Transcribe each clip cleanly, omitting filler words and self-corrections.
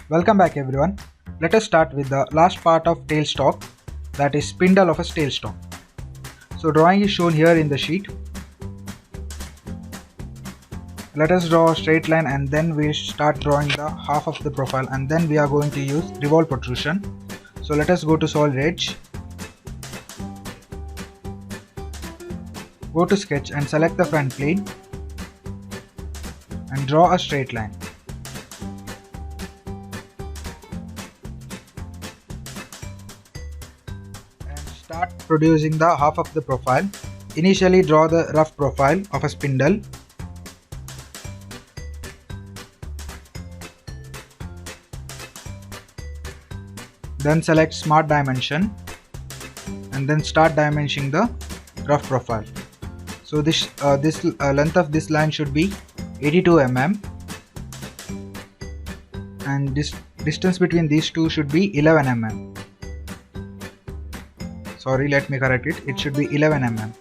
Welcome back everyone. Let us start with the last part of tailstock, that is spindle of a tailstock. So drawing is shown here in the sheet. Let us draw a straight line and then we start drawing the half of the profile, and then we are going to use revolve protrusion. So let us go to Solidedge, go to sketch and select the front plane and draw a straight line. And start producing the half of the profile. Initially draw the rough profile of a spindle. Then select smart dimension and then start dimensioning the rough profile. So this length of this line should be 82 mm and this distance between these two should be 11 mm. Sorry, let me correct it. It should be 11 mm.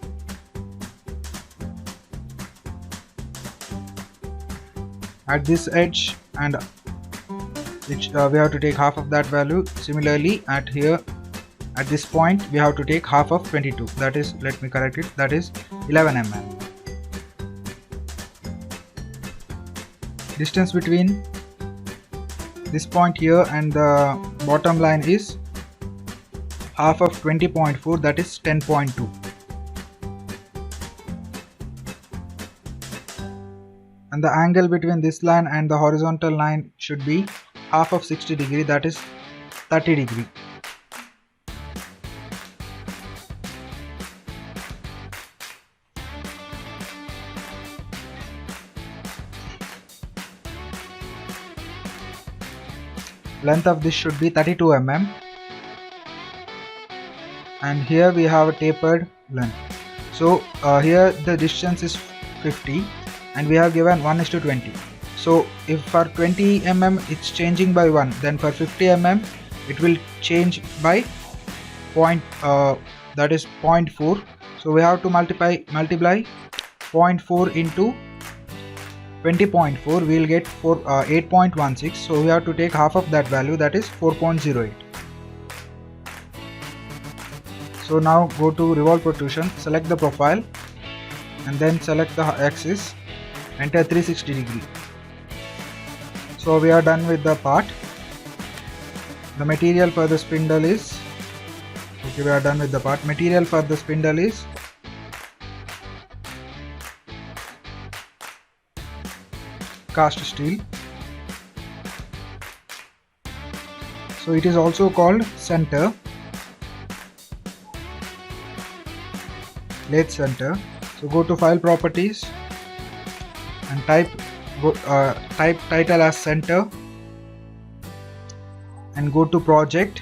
At this edge and which we have to take half of that value. Similarly at here at this point we have to take half of 22, that is, let me correct it, that is 11 mm. Distance between this point here and the bottom line is half of 20.4, that is 10.2. And the angle between this line and the horizontal line should be half of 60 degree, that is 30 degree. Length of this should be 32 mm and here we have a tapered length. So here the distance is 50 and we have given 1:20. So if for 20 mm it's changing by 1, then for 50 mm it will change by that is 0.4. So we have to multiply 0.4 into 20.4, we will get 8.16. So we have to take half of that value, that is 4.08. So now go to revolve protrusion, select the profile and then select the axis, enter 360 degree. So we are done with the part. The material for the spindle is we are done with the part. Material for the spindle is cast steel. So it is also called center, lathe center. So go to file properties and type title as center and go to project,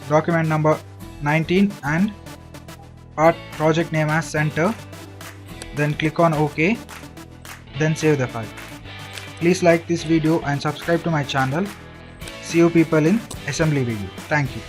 document number 19 and project name as center, then click on OK, then save the file. Please like this video and subscribe to my channel. See you people in assembly video. Thank you.